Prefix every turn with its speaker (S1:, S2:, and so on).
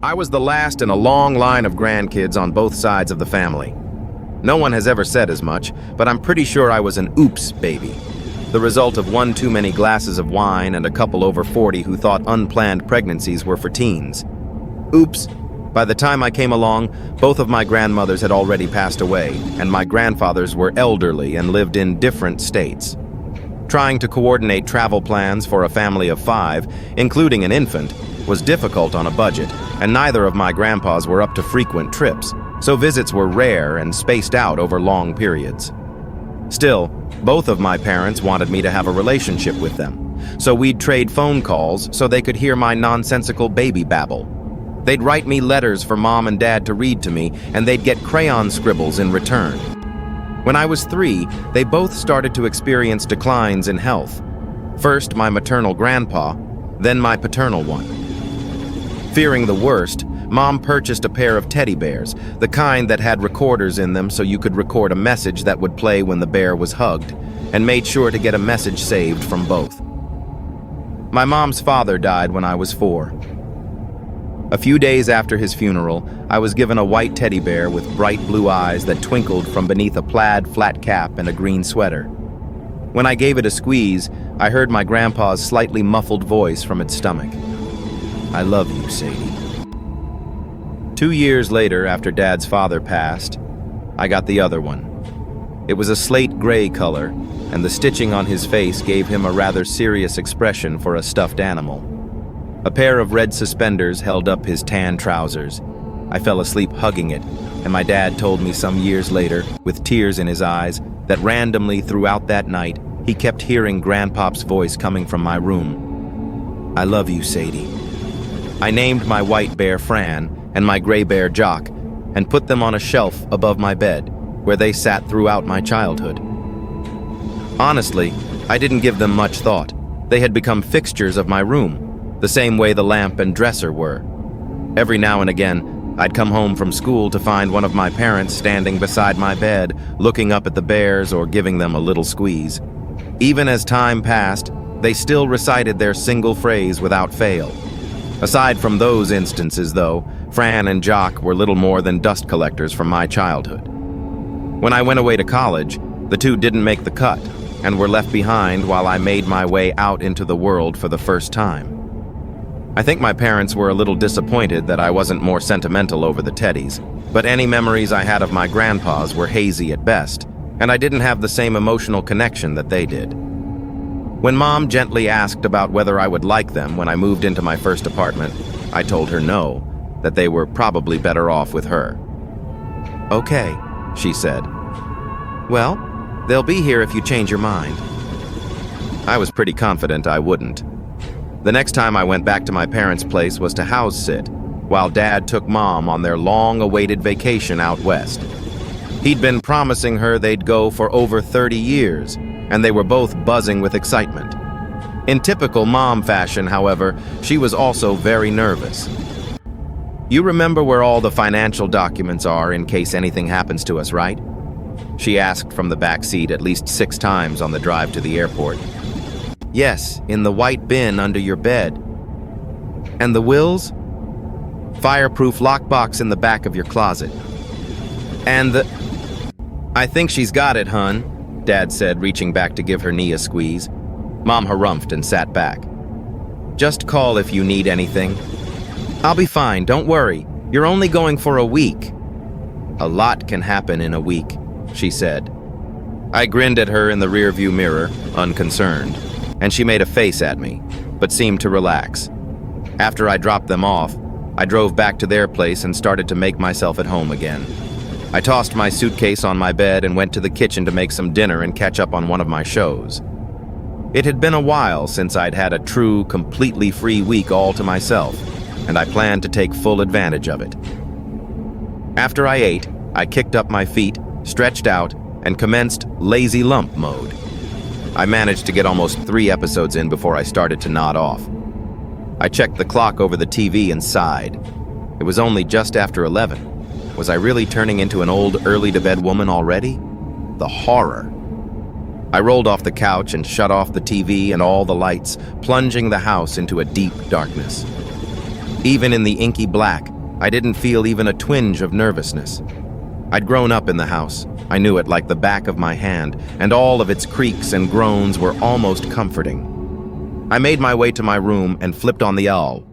S1: I was the last in a long line of grandkids on both sides of the family. No one has ever said as much, but I'm pretty sure I was an oops baby. The result of one too many glasses of wine and a couple over 40 who thought unplanned pregnancies were for teens. Oops. By the time I came along, both of my grandmothers had already passed away, and my grandfathers were elderly and lived in different states. Trying to coordinate travel plans for a family of 5, including an infant, was difficult on a budget, and neither of my grandpas were up to frequent trips, so visits were rare and spaced out over long periods. Still, both of my parents wanted me to have a relationship with them, so we'd trade phone calls so they could hear my nonsensical baby babble. They'd write me letters for Mom and Dad to read to me, and they'd get crayon scribbles in return. When I was 3, they both started to experience declines in health. First my maternal grandpa, then my paternal one. Fearing the worst, Mom purchased a pair of teddy bears, the kind that had recorders in them so you could record a message that would play when the bear was hugged, and made sure to get a message saved from both. My mom's father died when I was 4. A few days after his funeral, I was given a white teddy bear with bright blue eyes that twinkled from beneath a plaid flat cap and a green sweater. When I gave it a squeeze, I heard my grandpa's slightly muffled voice from its stomach. "I love you, Sadie." 2 years later, after Dad's father passed, I got the other one. It was a slate gray color, and the stitching on his face gave him a rather serious expression for a stuffed animal. A pair of red suspenders held up his tan trousers. I fell asleep hugging it, and my dad told me some years later, with tears in his eyes, that randomly throughout that night, he kept hearing Grandpop's voice coming from my room. "I love you, Sadie." I named my white bear Fran and my gray bear Jock, and put them on a shelf above my bed, where they sat throughout my childhood. Honestly, I didn't give them much thought. They had become fixtures of my room, the same way the lamp and dresser were. Every now and again, I'd come home from school to find one of my parents standing beside my bed, looking up at the bears or giving them a little squeeze. Even as time passed, they still recited their single phrase without fail. Aside from those instances, though, Fran and Jock were little more than dust collectors from my childhood. When I went away to college, the two didn't make the cut, and were left behind while I made my way out into the world for the first time. I think my parents were a little disappointed that I wasn't more sentimental over the teddies, but any memories I had of my grandpas were hazy at best, and I didn't have the same emotional connection that they did. When Mom gently asked about whether I would like them when I moved into my first apartment, I told her no, that they were probably better off with her. "Okay," she said. "Well, they'll be here if you change your mind." I was pretty confident I wouldn't. The next time I went back to my parents' place was to house sit, while Dad took Mom on their long-awaited vacation out west. He'd been promising her they'd go for over 30 years, and they were both buzzing with excitement. In typical Mom fashion, however, she was also very nervous. "You remember where all the financial documents are in case anything happens to us, right?" she asked from the back seat at least 6 times on the drive to the airport. "Yes, in the white bin under your bed." "And the wills?" "Fireproof lockbox in the back of your closet." "And the—" "I think she's got it, hun," Dad said, reaching back to give her knee a squeeze. Mom harumphed and sat back. "Just call if you need anything." "I'll be fine, don't worry. You're only going for a week." "A lot can happen in a week," she said. I grinned at her in the rearview mirror, unconcerned, and she made a face at me, but seemed to relax. After I dropped them off, I drove back to their place and started to make myself at home again. I tossed my suitcase on my bed and went to the kitchen to make some dinner and catch up on one of my shows. It had been a while since I'd had a true, completely free week all to myself, and I planned to take full advantage of it. After I ate, I kicked up my feet, stretched out, and commenced lazy lump mode. I managed to get almost 3 episodes in before I started to nod off. I checked the clock over the TV and sighed. It was only just after 11. Was I really turning into an old, early-to-bed woman already? The horror. I rolled off the couch and shut off the TV and all the lights, plunging the house into a deep darkness. Even in the inky black, I didn't feel even a twinge of nervousness. I'd grown up in the house. I knew it like the back of my hand, and all of its creaks and groans were almost comforting. I made my way to my room and flipped on the owl,